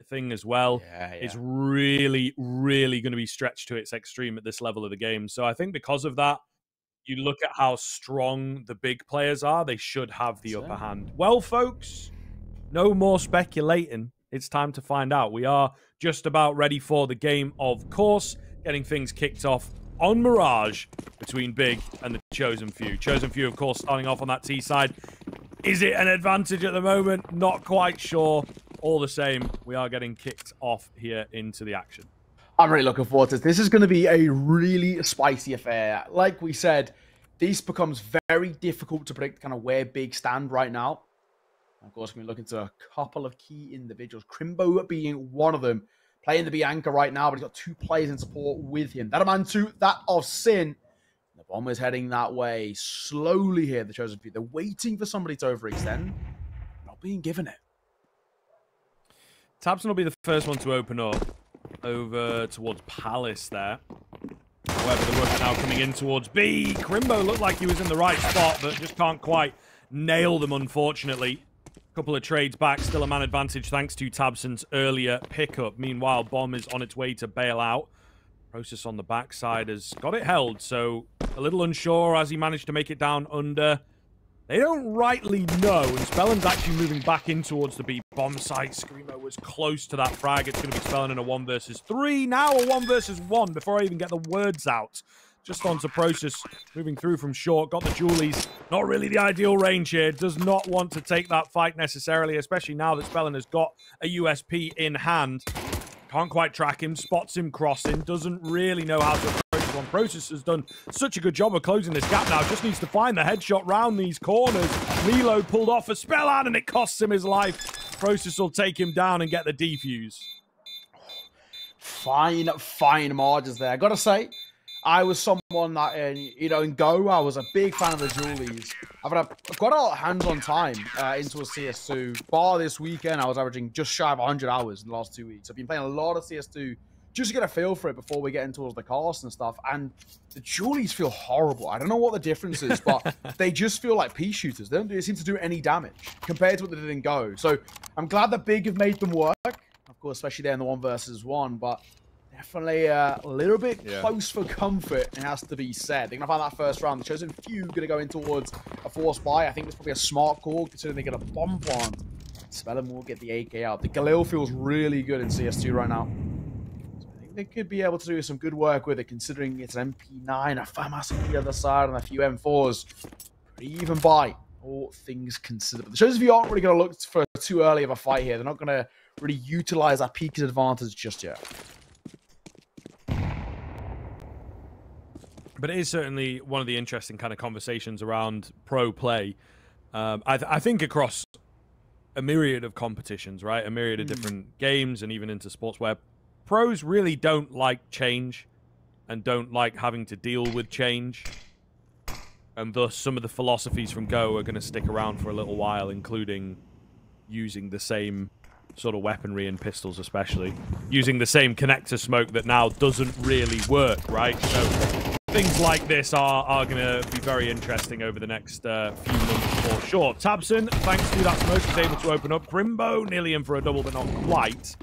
thing as well. Yeah. It's really, really going to be stretched to its extreme at this level of the game. So I think because of that, you look at how strong the big players are, they should have the upper hand. Well, folks, no more speculating. It's time to find out. We are just about ready for the game, of course, getting things kicked off on Mirage between Big and the Chosen Few. Chosen Few, of course, starting off on that T side. Is it an advantage at the moment? Not quite sure. All the same, we are getting kicked off here into the action. I'm really looking forward to this. This is going to be a really spicy affair. Like we said, this becomes very difficult to predict kind of where Big stand right now. Of course, we're looking to a couple of key individuals. Crimbo being one of them. Playing the Bianca right now, but he's got 2 players in support with him. That man 2, that of Sin. The bomb is heading that way slowly here, the Chosen Few. They're waiting for somebody to overextend. Not being given it. tabseN will be the first one to open up over towards Palace there. However, the rush now coming in towards B. Crimbo looked like he was in the right spot, but just can't quite nail them, unfortunately. Couple of trades back, still a man advantage thanks to tabseN's earlier pickup. Meanwhile, Bomb is on its way to bail out. Process on the backside has got it held, so a little unsure as he managed to make it down under. They don't rightly know, and Spellen's actually moving back in towards the B bomb site. Screamo was close to that frag. It's going to be Spellen in a 1 versus 3. Now a 1 versus 1 before I even get the words out. Just onto Process, moving through from short. Got the Julies. Not really the ideal range here. Does not want to take that fight necessarily, especially now that Spellen has got a USP in hand. Can't quite track him. Spots him crossing. Doesn't really know how to approach one. Process has done such a good job of closing this gap now. Just needs to find the headshot round these corners. Milo pulled off a Spellan and it costs him his life. Process will take him down and get the defuse. Fine margins there. I gotta say, I was someone that, in Go, I was a big fan of the Julies. I've got a lot of hands-on time into a CS2. Bar this weekend, I was averaging just shy of 100 hours in the last 2 weeks. I've been playing a lot of CS2 just to get a feel for it before we get into towards the cast and stuff. And the Julies feel horrible. I don't know what the difference is, but they just feel like pea shooters. They don't seem to do any damage compared to what they did in Go. So I'm glad that Big have made them work. Of course, especially there in the 1 versus 1, but definitely a little bit close for comfort, it has to be said. They're going to find that first round. The Chosen Few going to go in towards a force buy. I think it's probably a smart call, considering they get a bomb plant. Spellen will get the AK out. The Galil feels really good in CS2 right now. So I think they could be able to do some good work with it, considering it's an MP9, a FAMAS on the other side, and a few M4s. Pretty even buy, all things considered. But the Chosen Few aren't really going to look for too early of a fight here. They're not going to really utilize that peak advantage just yet. But it is certainly one of the interesting kind of conversations around pro play. I think across a myriad of competitions, right? A myriad of different games and even into sports where pros really don't like change and don't like having to deal with change. And thus some of the philosophies from Go are going to stick around for a little while, including using the same sort of weaponry and pistols especially. Using the same connector smoke that now doesn't really work, right? So things like this are going to be very interesting over the next few months for sure. tabseN, thanks to that smoke, is able to open up. Crimbo nearly in for a double, but not quite.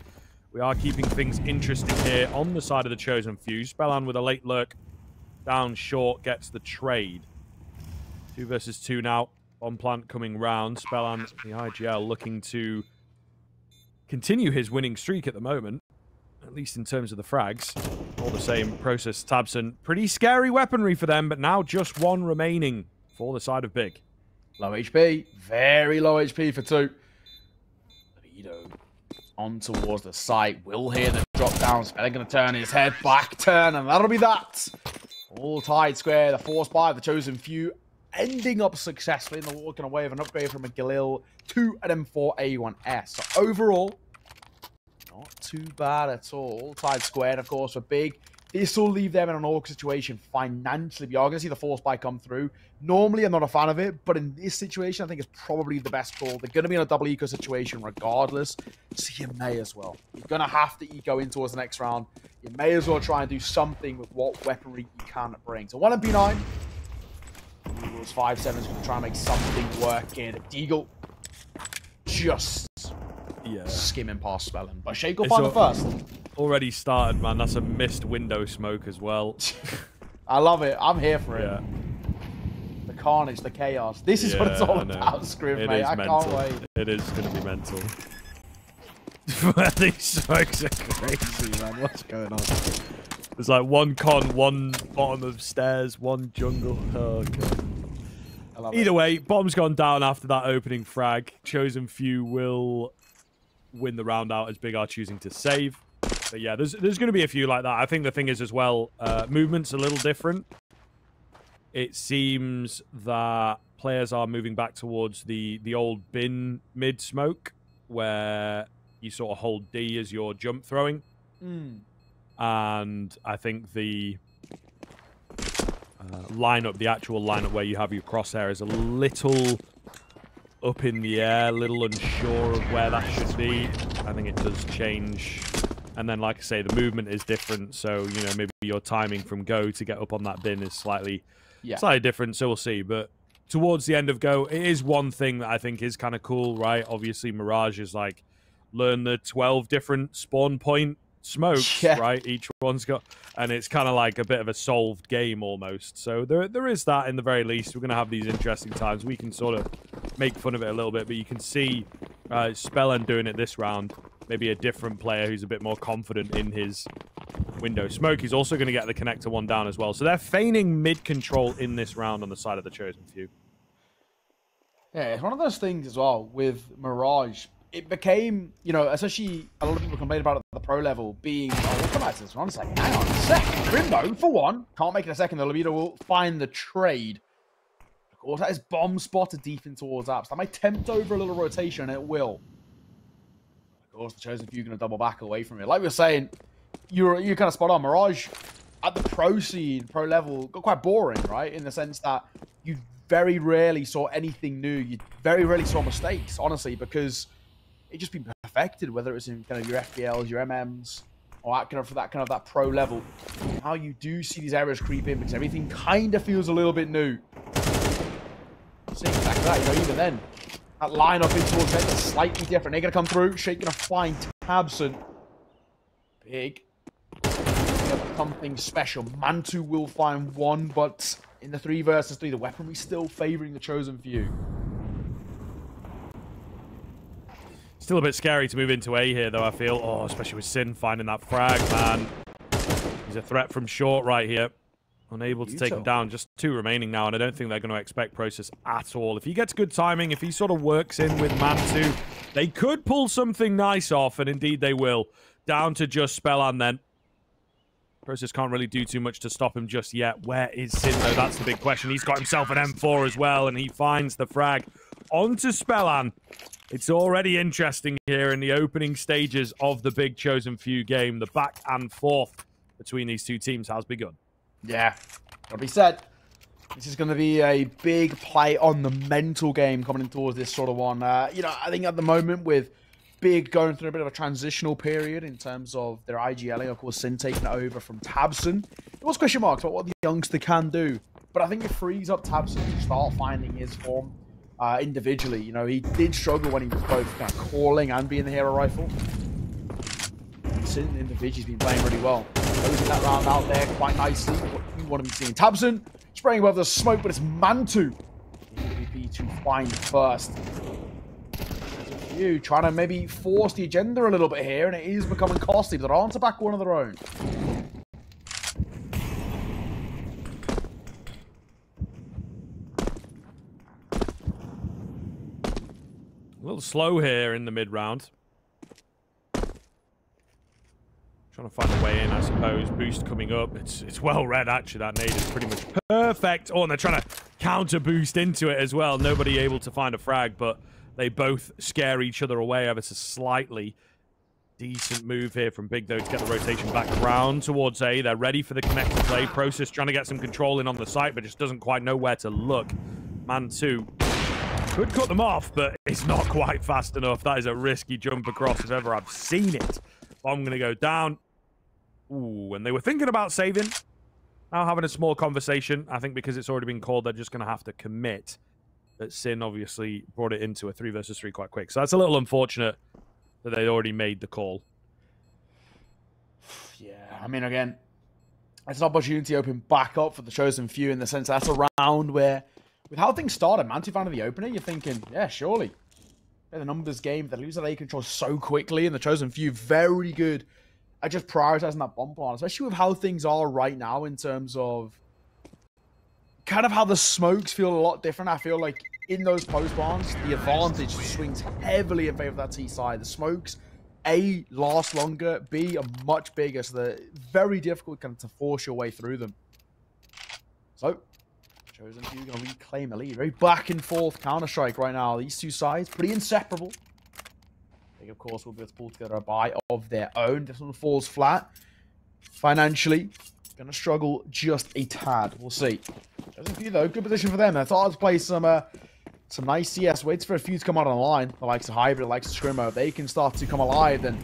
We are keeping things interesting here on the side of the Chosen Few. Spellan with a late lurk down short gets the trade. 2 versus 2 now. Bomb plant coming round. Spellan, the IGL, looking to continue his winning streak at the moment, at least in terms of the frags. All the same, Process, tabseN. Pretty scary weaponry for them, but now just 1 remaining for the side of Big. Low HP. Very low HP for 2. Lido on towards the site. Will hear the drop down. Spellan going to turn his head back, turn, and that'll be that. All tied square. The force buy of the Chosen Few ending up successfully, and they're walking away with an upgrade from a Galil to an M4A1S. So overall, not too bad at all. Tied squared, of course, for Big. This will leave them in an awkward situation financially. We are going to see the force buy come through. Normally, I'm not a fan of it, but in this situation, I think it's probably the best call. They're going to be in a double eco situation regardless. So you may as well. You're going to have to eco in towards the next round. You may as well try and do something with what weaponry you can bring. So 1 MP9. Eagles 5-7 is going to try and make something work here. The Deagle just Yeah. Skimming past Spellin. But Shake will find the first. Already started, man. That's a missed window smoke as well. I love it. I'm here for it. Yeah. The carnage, the chaos. This is what it's all about, Scriv, mate. I can't wait. It is going to be mental. These smokes are crazy, man. What's going on? There's like one con, one bottom of stairs, one jungle. Oh, God. Either way, bomb's gone down after that opening frag. Chosen Few will win the round out as Big R choosing to save. But yeah, there's going to be a few like that. I think the thing is as well, movement's a little different. It seems that players are moving back towards the old bin mid smoke, where you sort of hold D as your jump throwing. And I think the lineup, the actual lineup where you have your crosshair, is a little up in the air, a little unsure of where that should be. I think it does change. And then, like I say, the movement is different. So, you know, maybe your timing from go to get up on that bin is slightly different. So we'll see. But towards the end of go, it is one thing that I think is kind of cool, right? Obviously, Mirage is like, learn the 12 different spawn point smokes, right? Each one's got, and it's kind of like a bit of a solved game almost. So there is that in the very least. We're going to have these interesting times. We can sort of make fun of it a little bit, but you can see Spellin doing it this round. Maybe a different player who's a bit more confident in his window smoke. He's also going to get the connector one down as well. So they're feigning mid control in this round on the side of the Chosen Few. Yeah, it's one of those things as well with Mirage. It became, you know, especially a lot of people complain about it at the pro level being, oh, we'll come back to this one second. Hang on a second. Rimbo, for one, can't make it a second. The Libido will find the trade. Of course, that is bomb spotted deep in towards apps. That might tempt over a little rotation, and it will. Of course, the Chosen Few are going to double back away from it. Like we were saying, you're kind of spot on. Mirage, at the pro seed, pro level, got quite boring, right? In the sense that you very rarely saw anything new. You very rarely saw mistakes, honestly, because it just been perfected, whether it was in kind of your FPLs, your MMs, or that pro level. Now you do see these errors creep in because everything kind of feels a little bit new. See exactly that, you know, even then, that lineup in towards it is slightly different. They're gonna come through. Shake gonna find Tabson. Big. Something special. Mantu will find one, but in the 3 versus 3, the weaponry still favoring the Chosen Few. Still a bit scary to move into A here, though, I feel. Oh, especially with Sin finding that frag, man. He's a threat from short right here. Unable to take him down. Just 2 remaining now, and I don't think they're going to expect Process at all. If he gets good timing, if he sort of works in with Mantu, they could pull something nice off, and indeed they will. Down to just Spellin then. Process can't really do too much to stop him just yet. Where is Sin, though? That's the big question. He's got himself an M4 as well, and he finds the frag. Onto Spellin. It's already interesting here in the opening stages of the big Chosen Few game. The back and forth between these 2 teams has begun. Yeah, gotta be said. This is going to be a big play on the mental game coming in towards this sort of one. You know, I think at the moment with Big going through a bit of a transitional period in terms of their IGLing, of course, Sin taking it over from Tabson. There was question marks about what the youngster can do, but I think it frees up Tabson to start finding his form individually. You know, he did struggle when he was both kind of calling and being the hero rifle. Sin individually has been playing really well. Closing that round out there quite nicely. What you want to be seeing. Tabson spraying above the smoke, but it's Mantu to find first. You trying to maybe force the agenda a little bit here, and it is becoming costly, but they're on to back one of their own. A little slow here in the mid-round. Trying to find a way in, I suppose. Boost coming up. It's well read, actually. That nade is pretty much perfect. Oh, and they're trying to counter boost into it as well. Nobody able to find a frag, but they both scare each other away ever so slightly. Decent move here from Big, though, to get the rotation back around towards A. They're ready for the connected play. Process trying to get some control in on the site, but just doesn't quite know where to look. Mantu could cut them off, but it's not quite fast enough. That is a risky jump across if ever I've seen it. Bomb going to go down. Ooh, and they were thinking about saving. Now having a small conversation. I think because it's already been called, they're just going to have to commit. But Sin obviously brought it into a 3 versus 3 quite quick. So that's a little unfortunate. that they already made the call. Yeah, I mean, again, it's an opportunity open back up for the chosen few in the sense that's a round where, with how things started, Man 2 found the opener, you're thinking, yeah, surely. They're the numbers game. They lose that A control so quickly, and the chosen few very good at just prioritizing that bomb plant, especially with how things are right now in terms of kind of how the smokes feel a lot different. I feel like in those post bombs, the advantage swings heavily in favor of that T side. The smokes, A, last longer, B, are much bigger, so they're very difficult kind of to force your way through them. So, chosen few going to reclaim a lead. Very back and forth Counter-Strike right now. These two sides, pretty inseparable. They, of course, will be able to pull together a buy of their own. This one falls flat. Financially, going to struggle just a tad. We'll see. Chosen few, though, good position for them. They thought to play some nice CS. Waits for a few to come out on the line. The likes of Hybrid, the likes of Scrimmo. If they can start to come alive, then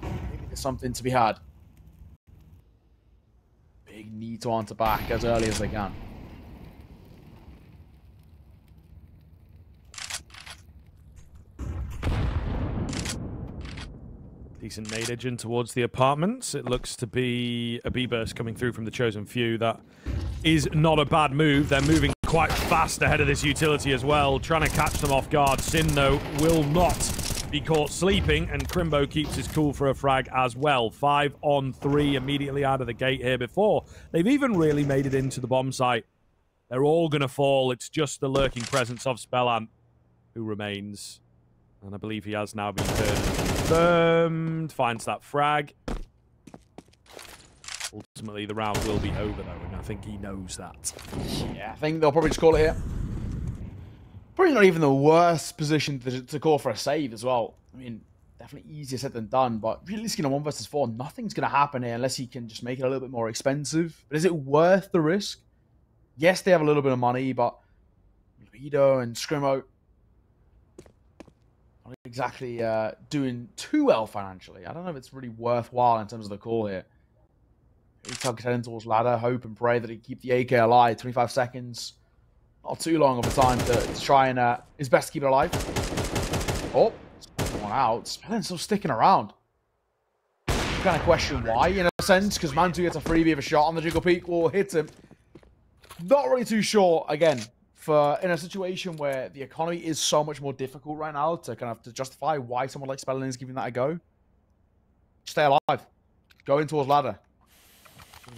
maybe there's something to be had. Big need to answer back as early as they can. Decent nade in towards the apartments. It looks to be a B-burst coming through from the chosen few. That is not a bad move. They're moving quite fast ahead of this utility as well, trying to catch them off guard. Sin, though, will not be caught sleeping, and Crimbo keeps his cool for a frag as well. 5 on 3 immediately out of the gate here before they've even really made it into the bomb site. They're all going to fall. It's just the lurking presence of Spellant who remains. And I believe he has now been confirmed. Finds that frag. Ultimately, the round will be over, though, and I think he knows that. Yeah, I think they'll probably just call it here. Probably not even the worst position to call for a save as well. I mean, definitely easier said than done, but realistically, in a 1 versus 4, nothing's going to happen here unless he can just make it a little bit more expensive. But is it worth the risk? Yes, they have a little bit of money, but Lido and Scrimmo not exactly doing too well financially. I don't know if it's really worthwhile in terms of the call here. He's heading towards ladder, hope and pray that he can keep the AK alive. 25 seconds. Not too long of a time to try and his best to keep it alive. Oh, one out. Spelling's still sticking around. You kind of question why, in a sense, because Man 2 gets a freebie of a shot on the Jiggle Peak, will hit him. Not really too sure, again, for in a situation where the economy is so much more difficult right now to kind of to justify why someone like Spelling is giving that a go. Stay alive. Go in towards ladder.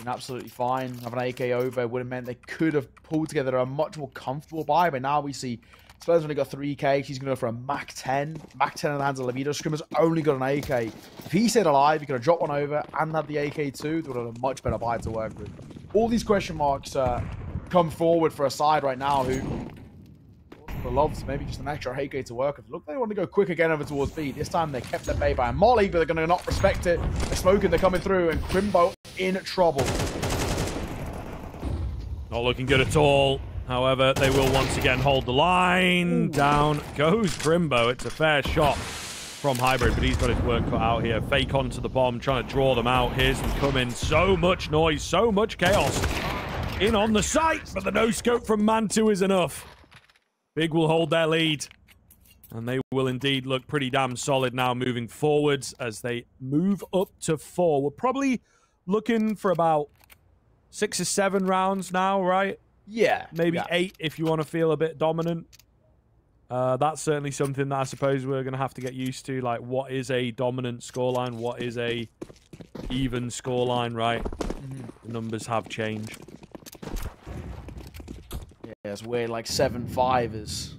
Absolutely fine. Having an AK over would have meant they could have pulled together a much more comfortable buy, but now we see Speller's only got 3k. He's going to go for a Mac 10. Mac 10 in the hands of Levido. Scrimmer's only got an AK. If he stayed alive, he could have dropped one over and had the AK too. They would have had a much better buy to work with. All these question marks come forward for a side right now who would love maybe just an extra AK to work with. Look, they want to go quick again over towards B. This time they kept their bay by a molly, but they're going to not respect it. They're smoking, they're coming through, and Crimbo in trouble. Not looking good at all. However, they will once again hold the line. Ooh. Down goes Crimbo. It's a fair shot from Hybrid, but he's got his work cut out here. Fake onto the bomb, trying to draw them out. Here's them coming. So much noise, so much chaos. In on the site, but the no-scope from Man 2 is enough. Big will hold their lead. And they will indeed look pretty damn solid now moving forwards as they move up to 4. We're probably looking for about 6 or 7 rounds now, right? Yeah. Maybe 8 if you want to feel a bit dominant. That's certainly something that I suppose we're going to have to get used to. Like, what is a dominant scoreline? What is a even scoreline, right? The numbers have changed. Yeah, it's weird. Like 7-5 is,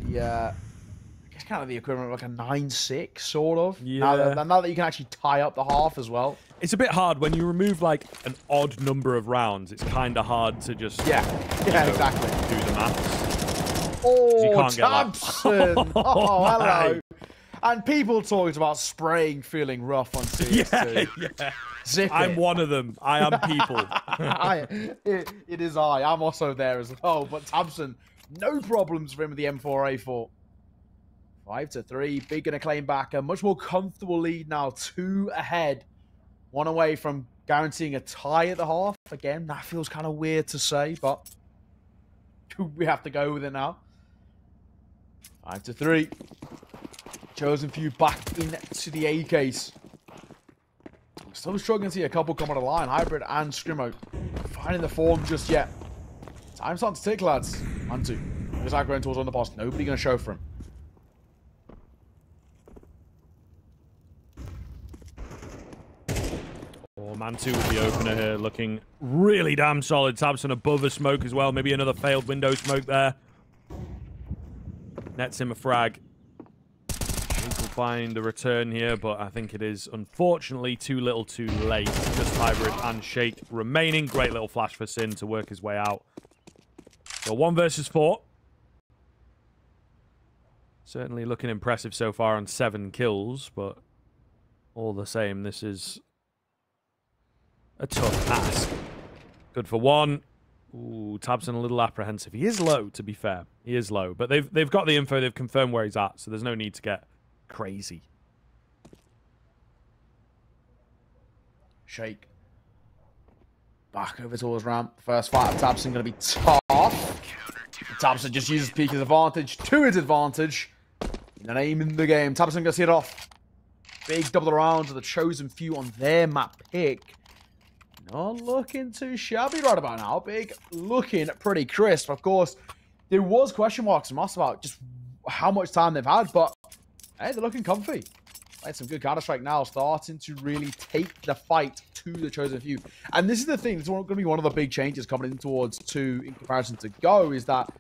yeah, I guess kind of the equivalent of like a 9-6, sort of. Yeah. Now that you can actually tie up the half as well. It's a bit hard when you remove like an odd number of rounds. It's kind of hard to just exactly do the maths. Oh, you can't Thompson! Oh, hello. And people talked about spraying feeling rough on CS2. Yeah. Zip I'm it. one of them. I am people. It is I. I'm also there as well. But Thompson, no problems for him with the M4A4. 5-3. Big gonna claim back a much more comfortable lead now. 2 ahead. 1 away from guaranteeing a tie at the half. Again, that feels kind of weird to say, but we have to go with it now. 5-3. Chosen Few back into the A case. Still struggling to see a couple come on the line. Hybrid and Scrimmo finding the form just yet. Time's starting to tick, lads. 1-2. There's going towards on the boss. Nobody going to show for him. Oh, Mantu with the opener here, looking really damn solid. Tabson above a smoke as well. Maybe another failed window smoke there. Nets him a frag. He will find a return here, but I think it is unfortunately too little too late. Just Hybrid and Shake remaining. Great little flash for Sin to work his way out. So 1 versus 4. Certainly looking impressive so far on 7 kills, but all the same, this is a tough ask. Good for 1. Ooh, Tabson a little apprehensive. He is low, to be fair. He is low, but they've got the info. They've confirmed where he's at, so there's no need to get crazy. Shake. Back over towards ramp. First fight of Tabson going to be tough. Tabson just uses Peek's advantage to his advantage. In the name in the game. Tabson going to see it off. Big double around to the Chosen Few on their map pick. Not looking too shabby right about now. Big looking pretty crisp. Of course, there was question marks and us about just how much time they've had, but hey, they're looking comfy. Playing some good Counter-Strike now, starting to really take the fight to the Chosen Few. And this is the thing, it's going to be one of the big changes coming in towards 2 in comparison to Go, is that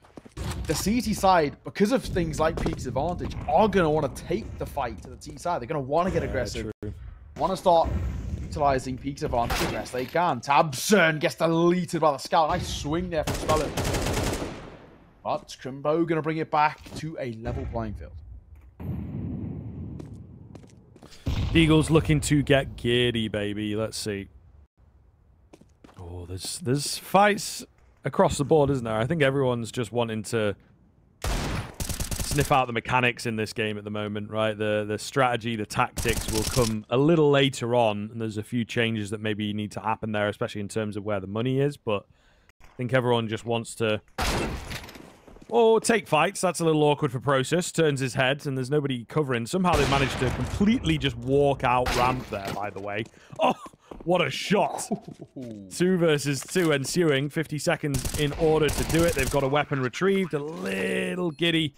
the CT side, because of things like Peek's advantage, are going to want to take the fight to the T side. They're going to want to get aggressive. Want to start utilizing Peek's advantage as best they can. Tabson gets deleted by the scout. Nice swing there from Spellin. But Scrimbo going to bring it back to a level playing field. Eagles looking to get giddy, baby. Let's see. Oh, there's fights across the board, isn't there? I think everyone's just wanting to sniff out the mechanics in this game at the moment, right? The strategy, the tactics will come a little later on, and there's a few changes that maybe need to happen there, especially in terms of where the money is, but I think everyone just wants to take fights. That's a little awkward for Process. Turns his head, and there's nobody covering. Somehow they managed to completely just walk out ramp there, by the way. Oh, what a shot. 2 versus 2 ensuing. 50 seconds in order to do it. They've got a weapon retrieved. A little giddy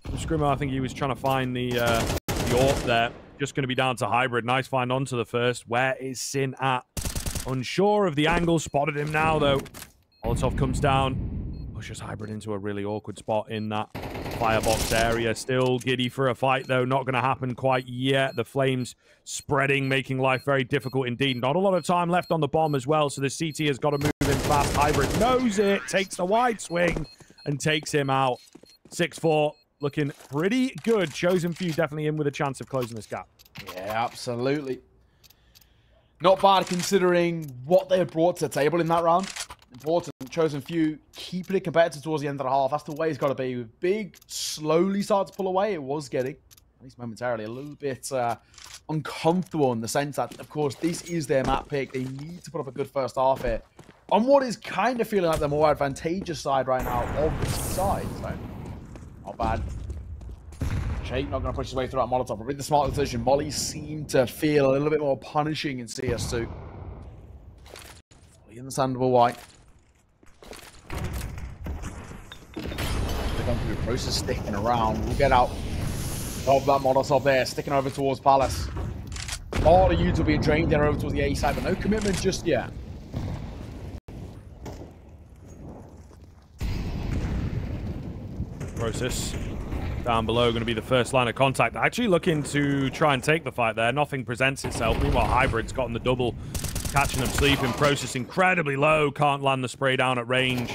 from Scrimmo. I think he was trying to find the AWP there. Just going to be down to Hybrid. Nice find onto the first. Where is Sin at? Unsure of the angle. Spotted him now, though. Molotov comes down. Pushes Hybrid into a really awkward spot in that firebox area. Still giddy for a fight, though. Not going to happen quite yet. The flames spreading, making life very difficult indeed. Not a lot of time left on the bomb as well, so the CT has got to move in fast. Hybrid knows it. Takes the wide swing and takes him out. 6-4. Looking pretty good. Chosen Few definitely in with a chance of closing this gap. Yeah, absolutely. Not bad considering what they had brought to the table in that round. Important. Chosen Few keeping it competitive towards the end of the half. That's the way it's got to be. With Big slowly start to pull away. It was getting, at least momentarily, a little bit uncomfortable in the sense that, of course, this is their map pick. They need to put up a good first half here on what is kind of feeling like the more advantageous side right now of the side. So, not bad. Shake not going to push his way through that Molotov. But with the smart decision, Molly seemed to feel a little bit more punishing in CS2. Fully understandable why. They're going through the process, sticking around. We'll get out of that Molotov there, sticking over towards Palace. All the units will be drained there over towards the A side, but no commitment just yet. Process down below, going to be the first line of contact. Actually looking to try and take the fight there. Nothing presents itself. Meanwhile, Hybrid's gotten the double, catching him sleeping. Process incredibly low. Can't land the spray down at range.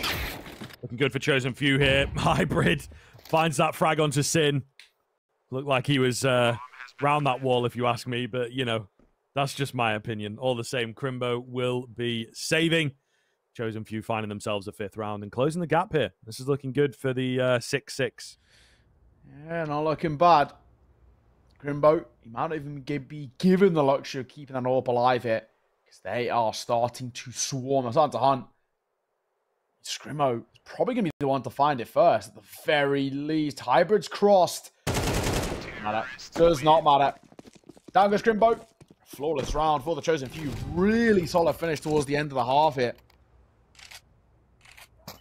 Looking good for Chosen Few here. Hybrid finds that frag onto Sin. Looked like he was round that wall, if you ask me. But, you know, that's just my opinion. All the same, Crimbo will be saving. Chosen Few finding themselves a 5th round and closing the gap here. This is looking good for the 6-6. Yeah, not looking bad. Crimbo, he might not even be given the luxury of keeping that AWP alive here, because they are starting to swarm. They're starting to hunt. Scrimmo is probably going to be the one to find it first, at the very least. Hybrid's crossed. matter. Does not matter. Down goes Grimbo. Flawless round for the Chosen Few. Really solid finish towards the end of the half here.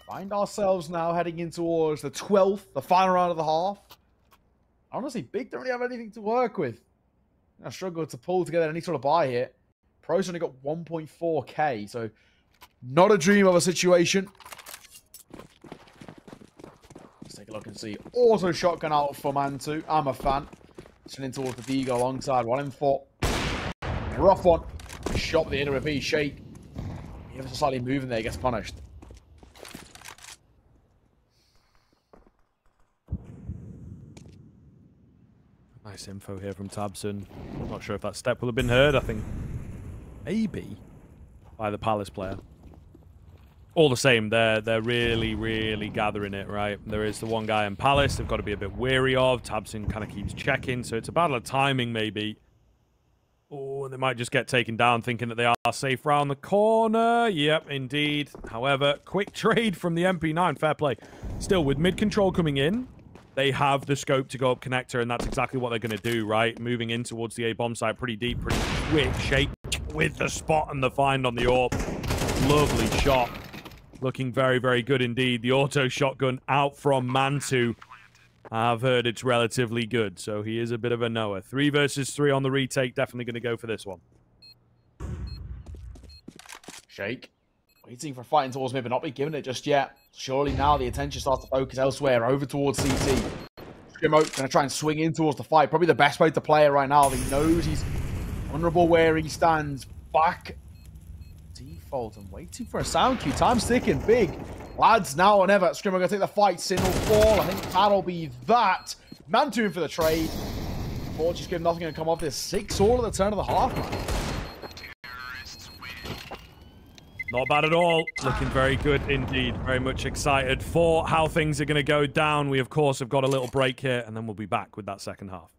Find ourselves now heading in towards the 12th, the final round of the half. Honestly, Big don't really have anything to work with. I struggled to pull together any sort of buy here. Pro's only got 1.4k, so not a dream of a situation. Let's take a look and see. Auto shotgun out for Mantu. I'm a fan. Sending towards the Deagle alongside 1M4. Rough one. Shot with the NWP. Shake. He ever so slightly moving there, gets punished. Nice info here from Tabson. Not sure if that step will have been heard. I think maybe by the Palace player. All the same, they're really, really gathering it, right? There is the one guy in Palace they've got to be a bit wary of. Tabson kind of keeps checking, so it's a battle of timing, maybe. Oh, they might just get taken down thinking that they are safe round the corner. Yep, indeed. However, quick trade from the MP9. Fair play. Still, with mid-control coming in, they have the scope to go up connector, and that's exactly what they're going to do, right? Moving in towards the A-bomb site pretty deep, pretty quick. Shake with the spot and the find on the AWP. Lovely shot. Looking very, very good indeed. The auto shotgun out from Mantu. I've heard it's relatively good, so he is a bit of a knower. 3 versus 3 on the retake. Definitely going to go for this one. Shake. Waiting for fighting towards mid, but not be given it just yet. Surely now the attention starts to focus elsewhere, over towards CT. Scrimmo going to try and swing in towards the fight. Probably the best way to play it right now. He knows he's vulnerable where he stands. Back. Default and waiting for a sound cue. Time's ticking. Big. Lads, now or never. Scrimmo going to take the fight. Single fall. I think that'll be that. Mantu in for the trade. Unfortunately, Scrim, nothing going to come off this. 6 all at the turn of the half, man. Not bad at all. Looking very good indeed. Very much excited for how things are going to go down. We, of course, have got a little break here, and then we'll be back with that second half.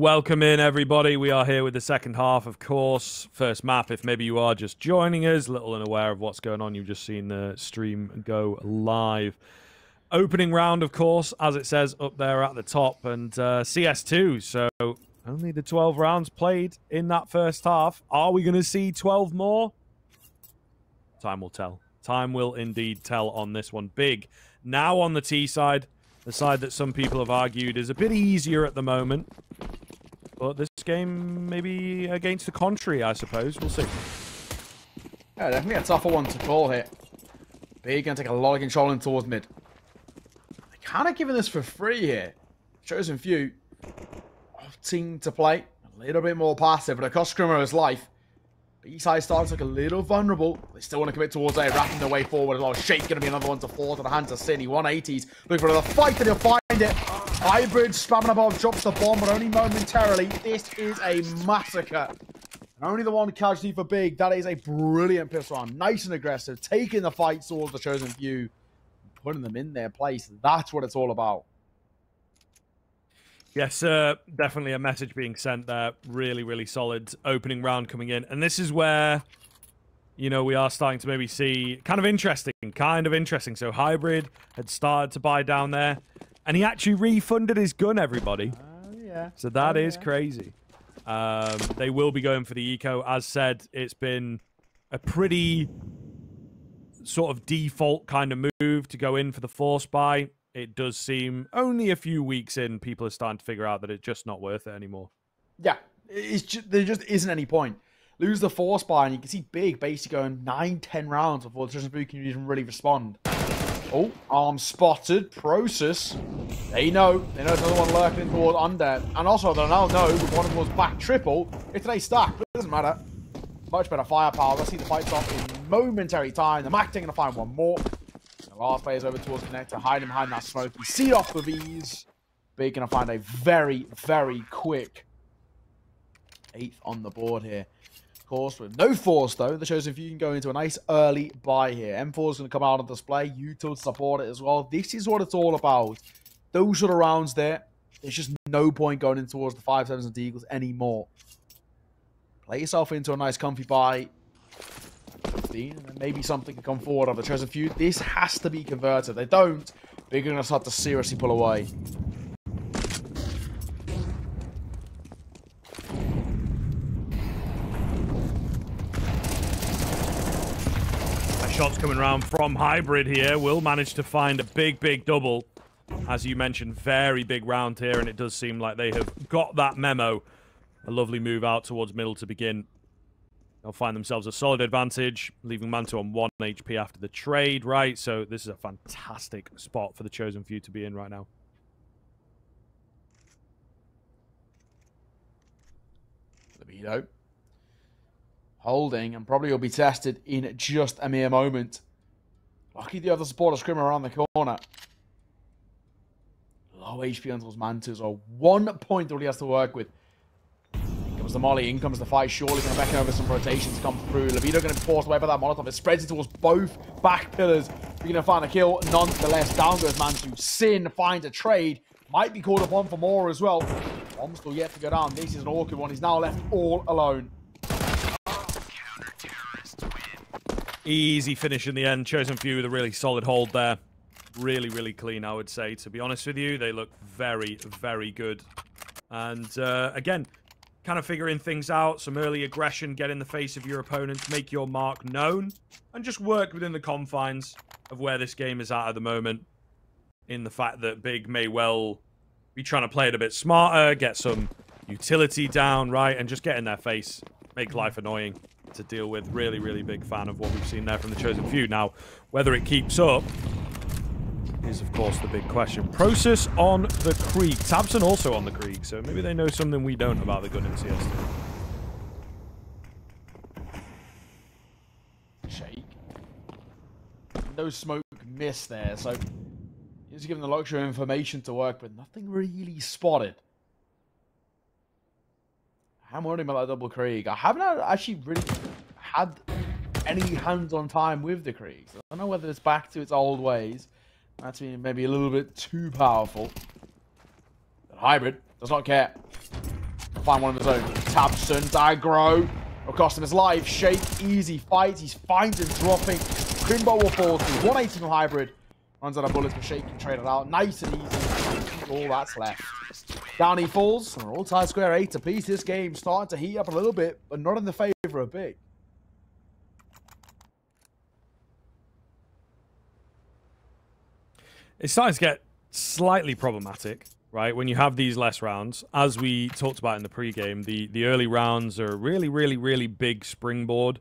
Welcome in, everybody. We are here with the second half, of course. First map, if maybe you are just joining us, little unaware of what's going on. You've just seen the stream go live. Opening round, of course, as it says up there at the top, and CS2. So only the 12 rounds played in that first half. Are we going to see 12 more? Time will tell. Time will indeed tell on this one. Big. Now on the T side, the side that some people have argued is a bit easier at the moment. But this game maybe against the contrary, I suppose. We'll see. Yeah, definitely a tougher one to call here. Big going to take a lot of control in towards mid. They're kind of giving this for free here. Chosen few opting to play a little bit more passive, but it cost Scrimmer's life. B-side starts look a little vulnerable. They still want to commit towards A, wrapping their way forward as well. Shake going to be another one to fall to the hands of Cine. 180s. Looking for another fight, and he'll find it. Hybrid spamming above, drops the bomb, but only momentarily. This is a massacre. And only the one casualty for Big. That is a brilliant pistol round. Nice and aggressive. Taking the fight towards the chosen few. Putting them in their place. That's what it's all about. Yes, definitely a message being sent there. Really, really solid opening round coming in. And this is where, you know, we are starting to maybe see kind of interesting. So Hybrid had started to buy down there. And he actually refunded his gun, everybody. Yeah. So that is crazy. They will be going for the eco. As said, it's been a pretty sort of default kind of move to go in for the force buy. It does seem only a few weeks in, people are starting to figure out that it's just not worth it anymore. Yeah, there just isn't any point. Lose the force buy, and you can see Big basically going 9-10 rounds before the Chosen Few can even really respond. Oh, arm spotted. Process. They know there's another one lurking towards under. And also, they now know with one towards back triple, it's a stack, but it doesn't matter. Much better firepower. Let's see the fight stop in momentary time. The Mac going to find one more. The last player is over towards Connector, hiding behind that smoke. You see it off with ease. Big going to find a very, very quick 8th on the board here. Of course, with no force, though, the Chosen Few can go into a nice early buy here. M4 is going to come out on display. Util to support it as well. This is what it's all about. Those sort of rounds there, there's just no point going in towards the 5.7s and Deagles anymore. Play yourself into a nice comfy buy. 15, and then maybe something can come forward of the Chosen Few. This has to be converted. They don't, they're going to start to seriously pull away. Shots coming around from Hybrid here. Will manage to find a big double. As you mentioned, very big round here, and it does seem like they have got that memo. A lovely move out towards middle to begin. They'll find themselves a solid advantage, leaving Manto on 1 HP after the trade, right? So this is a fantastic spot for the Chosen Few to be in right now. Libido. Holding, and probably will be tested in just a mere moment. Lucky the other supporter scrim around the corner. Low HP until Manto, so 1 point all he has to work with. In comes the molly, in comes the fight. Surely going to back over some rotations come through. Libido going to be forced away by that Molotov. It spreads it towards both back pillars. We're going to find a kill. Nonetheless, down goes Manto. Sin finds a trade. Might be called upon for more as well. Bomb's still yet to go down. This is an awkward one. He's now left all alone. Easy finish in the end. Chosen Few with a really solid hold there. Really, really clean, I would say. To be honest with you, they look very, very good. And again, kind of figuring things out. Some early aggression, get in the face of your opponents, make your mark known, and just work within the confines of where this game is at the moment. In the fact that Big may well be trying to play it a bit smarter, get some utility down, right, and just get in their face, make life annoying to deal with. Really, really big fan of what we've seen there from the Chosen Few. Now, whether it keeps up is, of course, the big question. Process on the Krieg. Tabson also on the Krieg, so maybe they know something we don't about the gun in CS2. Shake. No smoke miss there, so he's given the luxury of information to work with. Nothing really spotted. I'm wondering about that double Krieg. I haven't actually really had any hands-on time with the Krieg. So I don't know whether it's back to its old ways. That's maybe a little bit too powerful. But Hybrid does not care. Find one of his own. Tabson, Dagro. Will cost him his life. Shake, easy fight. He's finding dropping. Crimbo will fall through. 180 from Hybrid. Runs out of bullets, but Shake can trade it out. Nice and easy. All that's left. Down he falls. We're all tied square 8 apiece. This game starting to heat up a little bit, but not in the favor of Big. It's starting to get slightly problematic, right? When you have these less rounds, as we talked about in the pregame, the early rounds are really, really, really big springboard.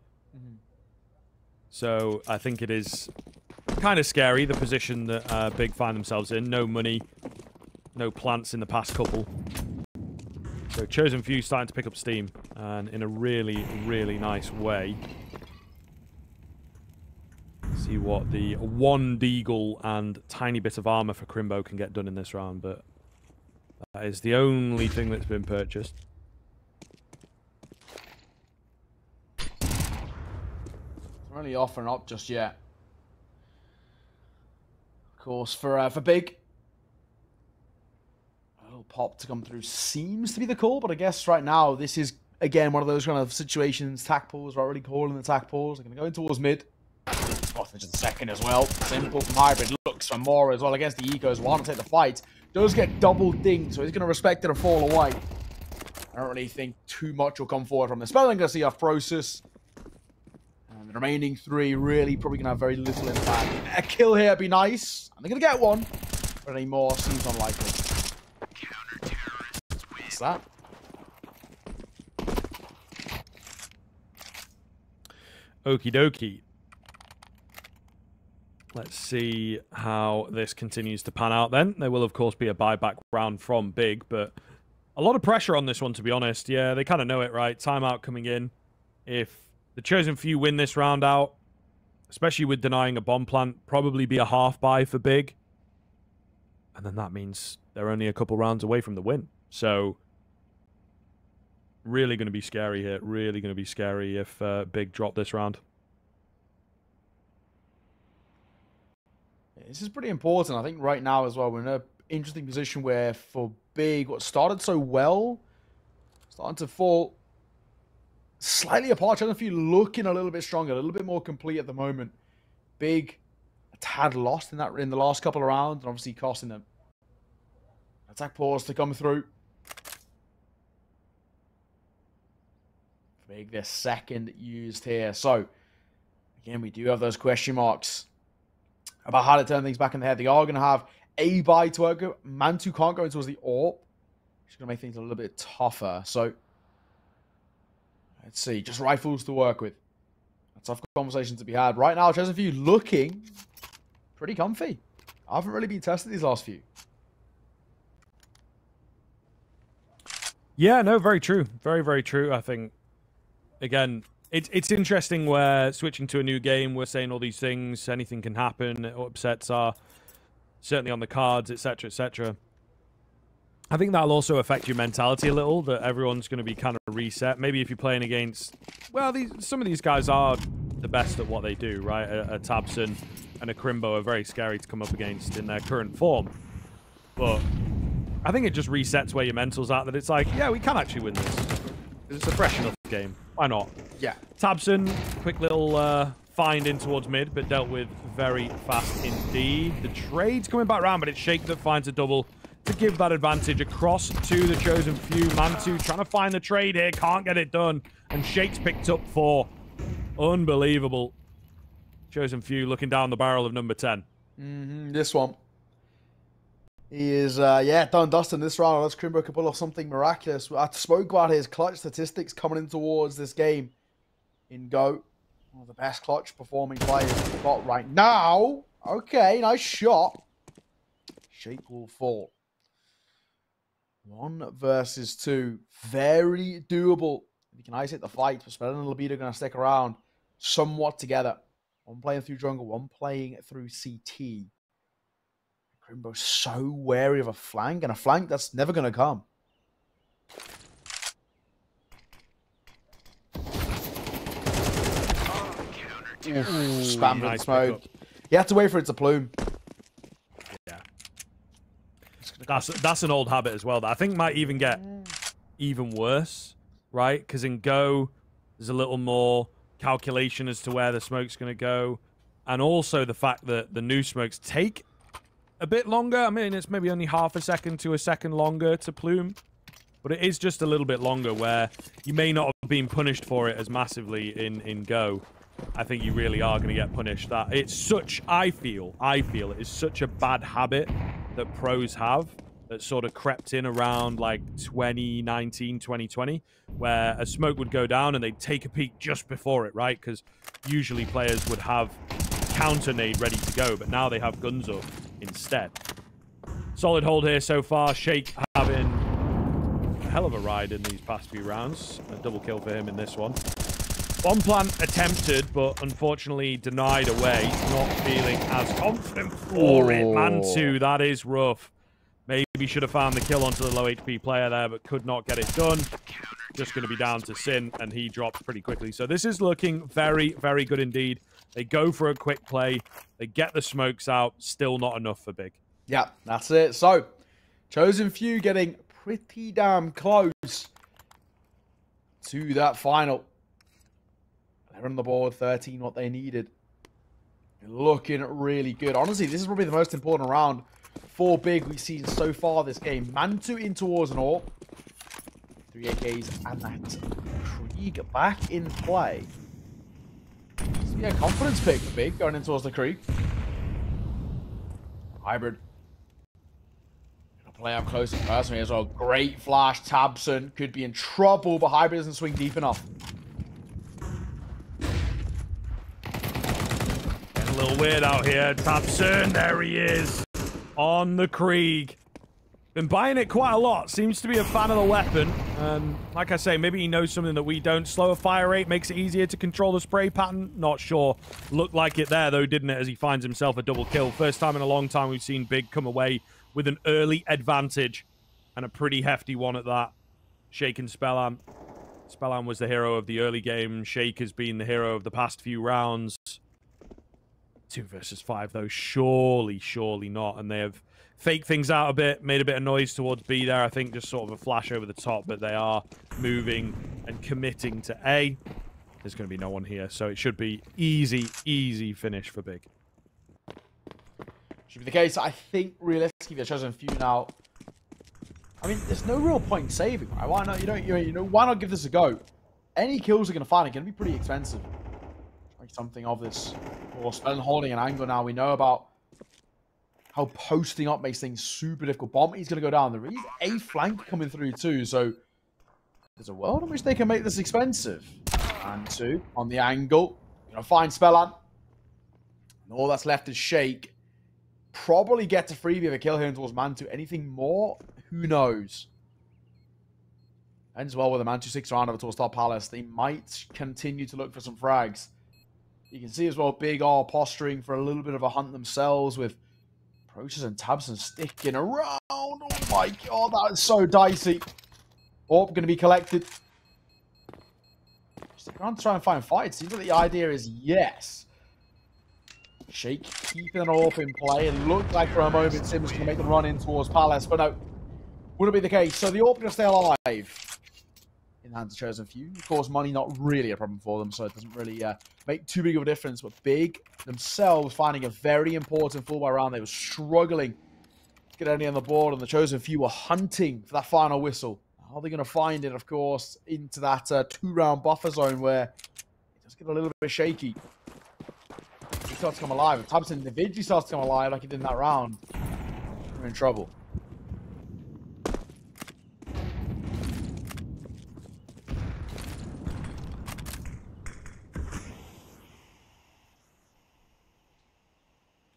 So I think it is kind of scary, the position that Big find themselves in. No money, no plants in the past couple. So Chosen Few starting to pick up steam, and in a really, really nice way. See what the one deagle and tiny bit of armor for Crimbo can get done in this round, but that is the only thing that's been purchased. It's really offering up just yet. Of course, for Big, a little pop to come through seems to be the call, but I guess right now this is again one of those kind of situations. Tack pulls are already calling the tack pulls. They're going to go in towards mid. Off in just a second as well. Simple from Hybrid. Looks for more as well against the Ecos. Want to take the fight. Does get double dinged, so he's going to respect it or fall away. I don't really think too much will come forward from the spelling. Going to see off Process. And the remaining 3 really probably going to have very little impact. A kill here would be nice. And they're going to get one. But any more seems unlikely. What's that? Okie dokie. Let's see how this continues to pan out then. There will, of course, be a buyback round from Big, but a lot of pressure on this one, to be honest. Yeah, they kind of know it, right? Timeout coming in. If the Chosen Few win this round out, especially with denying a bomb plant, probably be a half buy for Big. And then that means they're only a couple rounds away from the win. So, really going to be scary here. Really going to be scary if Big drop this round. This is pretty important. I think right now as well, we're in an interesting position where for Big, what started so well, starting to fall slightly apart. Chosen Few looking a little bit stronger, a little bit more complete at the moment. Big, a tad lost in the last couple of rounds, and obviously costing them. Attack pause to come through. Big, their second used here. So, again, we do have those question marks about how to turn things back in the head. They are going to have a buy to work with. Mantu can't go towards the AWP. It's going to make things a little bit tougher. So, let's see. Just rifles to work with. A tough conversation to be had. Right now, Chosen Few looking pretty comfy. I haven't really been tested these last few. Yeah, no, very true. Very, very true. I think, again, it's interesting where switching to a new game, we're saying all these things, anything can happen, upsets are certainly on the cards, etc., etc. I think that'll also affect your mentality a little, that everyone's going to be kind of reset. Maybe if you're playing against, well, some of these guys are the best at what they do, right? A Tabson and a Crimbo are very scary to come up against in their current form. But I think it just resets where your mental's at, that it's like, yeah, we can actually win this. It's a fresh enough game. Why not? Yeah. Tabson, quick little find in towards mid, but dealt with very fast indeed. The trade's coming back around, but it's Shake that finds a double to give that advantage across to the Chosen Few. Mantu trying to find the trade here, can't get it done. And Shake's picked up 4. Unbelievable. Chosen Few looking down the barrel of number 10. This one. He is, yeah, done dusting this round. Unless Crimbo could pull off something miraculous. I spoke about his clutch statistics coming in towards this game in GO. One of the best clutch performing players we've got right now. Okay, nice shot. Shake will fall. 1 versus 2. Very doable. You can ice hit the fight, but Spell and Libido are going to stick around somewhat together. One playing through jungle, one playing through CT. Crimbo's so wary of a flank, and a flank that's never going to come. Spam with the smoke. You have to wait for it to plume. Yeah. That's an old habit as well that I think might even get even worse, right? Because in Go, there's a little more calculation as to where the smoke's going to go. And also the fact that the new smokes take a bit longer. I mean, it's maybe only half a second to a second longer to plume. But it is just a little bit longer where you may not have been punished for it as massively in Go. I think you really are going to get punished. That it's such, I feel it is such a bad habit that pros have that sort of crept in around like 2019, 2020, where a smoke would go down and they'd take a peek just before it, right? Because usually players would have counter nade ready to go, but now they have guns up instead. Solid hold here so far. Shake having a hell of a ride in these past few rounds. A double kill for him in this one. Bomb plant attempted, but unfortunately denied away. He's not feeling as confident for it. Mantu, that is rough. Maybe should have found the kill onto the low HP player there, but could not get it done. Just going to be down to Sin, and he drops pretty quickly. So this is looking very, very good indeed. They go for a quick play. They get the smokes out. Still not enough for Big. Yeah, that's it. So, Chosen Few getting pretty damn close to that final. They're on the board, 13 what they needed. Looking really good. Honestly, this is probably the most important round for Big we've seen so far this game. Mantu in towards an AWP. 3 AKs and that Krieg back in play. So yeah, confidence pick for Big going in towards the Krieg. Hybrid. Gonna play up close and personally as well. Great flash. Tabson could be in trouble, but Hybrid doesn't swing deep enough. Getting a little weird out here. Tabson, there he is. On the Krieg. Been buying it quite a lot. Seems to be a fan of the weapon. And like I say, maybe he knows something that we don't. Slower fire rate makes it easier to control the spray pattern. Not sure. Looked like it there, though, didn't it? As he finds himself a double kill. First time in a long time we've seen Big come away with an early advantage. And a pretty hefty one at that. Shake and Spellam. Spellam was the hero of the early game. Shake has been the hero of the past few rounds. 2 versus 5, though. Surely not. And they have faked things out a bit, made a bit of noise towards B there. I think just sort of a flash over the top, but they are moving and committing to A. There's going to be no one here, so it should be easy finish for Big. Should be the case. I think realistically they're Chosen Few now. I mean, there's no real point in saving, right? Why not? Why not give this a go? Any kills are going to find are going to be pretty expensive. Like something of this. Of course, and holding an angle now. We know about how posting up makes things super difficult. Bomb, he's going to go down. There is a flank coming through too, so there's a world in which they can make this expensive. And 2 on the angle. Going to find Spellan. And all that's left is Shake. Probably get to freebie of a kill here towards Mantu. Anything more? Who knows? Ends well with a Mantu 6 round over towards Top Palace. They might continue to look for some frags. You can see as well, Big R posturing for a little bit of a hunt themselves with Proces and Tabson sticking around. Oh my god, that is so dicey. AWP going to be collected. Stick around to try and find fights. Seems like the idea is yes. Shake keeping an AWP in play. It looked like for a moment Sim was going to make the run in towards Palace, but no. Wouldn't be the case. So the AWP going to stay alive. In the hands of Chosen Few. Of course, money not really a problem for them, so it doesn't really make too big of a difference. But Big themselves finding a very important full by round. They were struggling to get any on the board, and the Chosen Few were hunting for that final whistle. How are they going to find it, of course, into that 2-round buffer zone where it does get a little bit shaky. He starts to come alive. If Tabson individually starts to come alive like he did in that round, we're in trouble.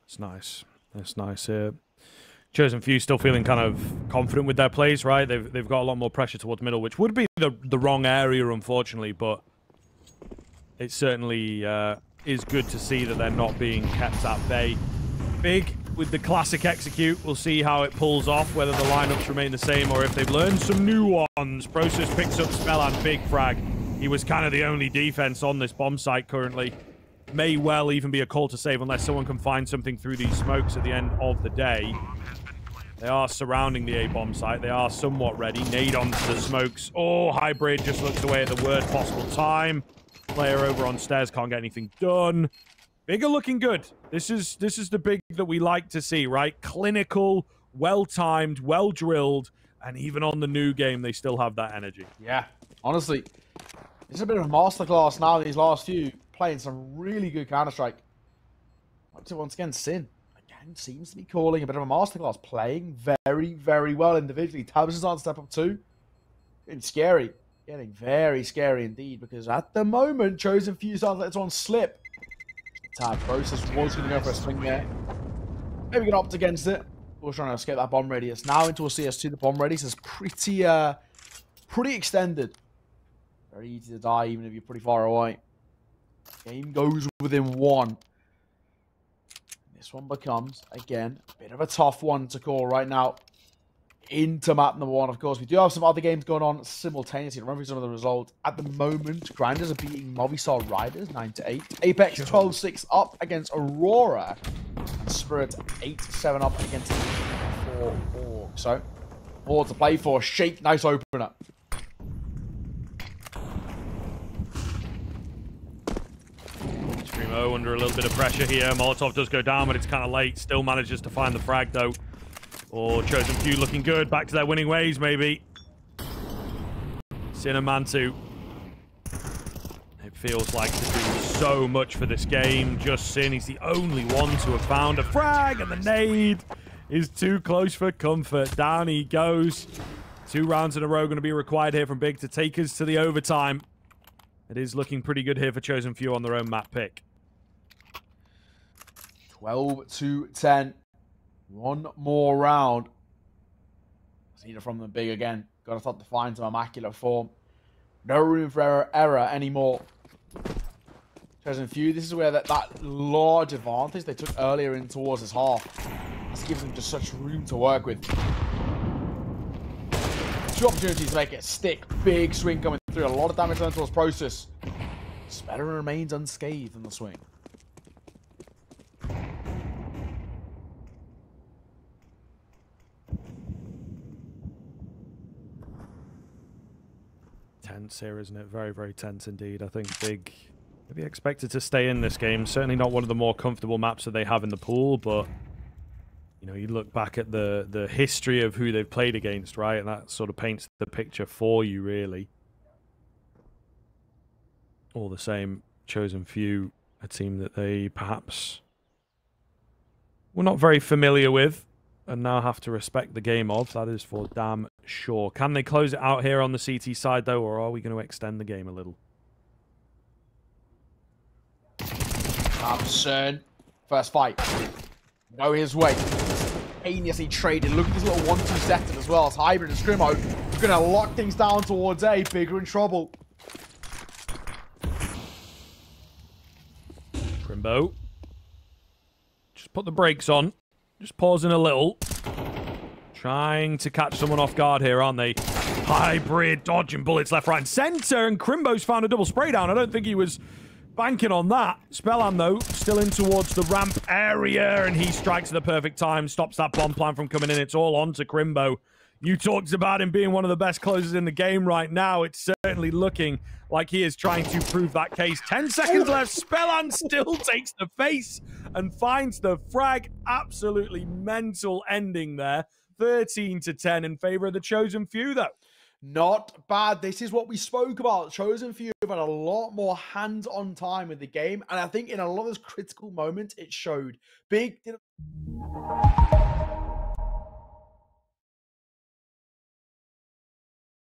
It's nice. That's nice here. Chosen Few still feeling kind of confident with their plays, right? They've got a lot more pressure towards middle, which would be the wrong area, unfortunately, but it certainly is good to see that they're not being kept at bay. Big with the classic execute. We'll see how it pulls off, whether the lineups remain the same or if they've learned some new ones. Proces picks up Spell and Big frag. He was kind of the only defense on this bomb site currently. May well even be a call to save unless someone can find something through these smokes at the end of the day. They are surrounding the A-bomb site. They are somewhat ready. Nade onto the smokes. Oh, Hybrid just looks away at the worst possible time. Player over on stairs can't get anything done. Big are looking good. This is the big that we like to see, right? Clinical, well-timed, well-drilled, and even on the new game, they still have that energy. Yeah, honestly, it's a bit of a masterclass now. These last few playing some really good Counter-Strike. Once again, Sin again seems to be calling a bit of a masterclass, playing very, very well individually. Tabs is on step up too. Getting scary, getting very scary indeed. Because at the moment, Chosen Few sounds like it's on slip. Tag process was going to go for a swing there. Maybe going to opt against it. We're trying to escape that bomb radius. Now into a CS2. The bomb radius is pretty extended. Very easy to die, even if you're pretty far away. Game goes within one. This one becomes, again, a bit of a tough one to call right now. Into map number one, of course. We do have some other games going on simultaneously. Remember some of the results. At the moment, Grinders are beating Movistar Riders 9-8. Apex 12-6 up against Aurora. And Spirit 8-7 up against 4-4. So, more to play for. Shake, nice opener. Screamo under a little bit of pressure here. Molotov does go down, but it's kind of late. Still manages to find the frag, though. Or Chosen Few looking good. Back to their winning ways, maybe. Sin and Mantu. It feels like to do so much for this game. Just Sin. He's the only one to have found a frag, and the nade is too close for comfort. Down he goes. 2 rounds in a row going to be required here from Big to take us to the overtime. It is looking pretty good here for Chosen Few on their own map pick. 12-10. One more round. Either from the Big again. Got to start to find some immaculate form. No room for error anymore. Chosen Few, this is where that large advantage they took earlier in towards this half. This gives them just such room to work with. 2 opportunities to make it stick. Big swing coming through. A lot of damage done towards Process. Spetter remains unscathed in the swing. Tense here, isn't it? Very, very tense indeed. I think Big maybe expected to stay in this game. Certainly not one of the more comfortable maps that they have in the pool, but you know, you look back at the history of who they've played against, right? And that sort of paints the picture for you, really. All the same, Chosen Few, a team that they perhaps were not very familiar with and now have to respect the game of. That is for damn sure. Can they close it out here on the CT side, though, or are we going to extend the game a little? Absurd. First fight. Go his way. Heinously traded. Look at this little 1-2 setup as well. As Hybrid and Scrimmo are going to lock things down towards A. Bigger in trouble. Crimbo. Just put the brakes on. Just pausing a little. Trying to catch someone off guard here, aren't they? Hybrid dodging bullets left, right, and center. And Crimbo's found a double spray down. I don't think he was banking on that. Spellan, though, still in towards the ramp area. And he strikes at the perfect time. Stops that bomb plan from coming in. It's all on to Crimbo. You talked about him being one of the best closers in the game right now. It's certainly looking like he is trying to prove that case. 10 seconds left. Spellan still takes the face and finds the frag. Absolutely mental ending there. 13-10 in favor of the Chosen Few, though. Not bad. This is what we spoke about. Chosen Few have had a lot more hands-on time with the game. And I think in a lot of those critical moments, it showed. Big didn't...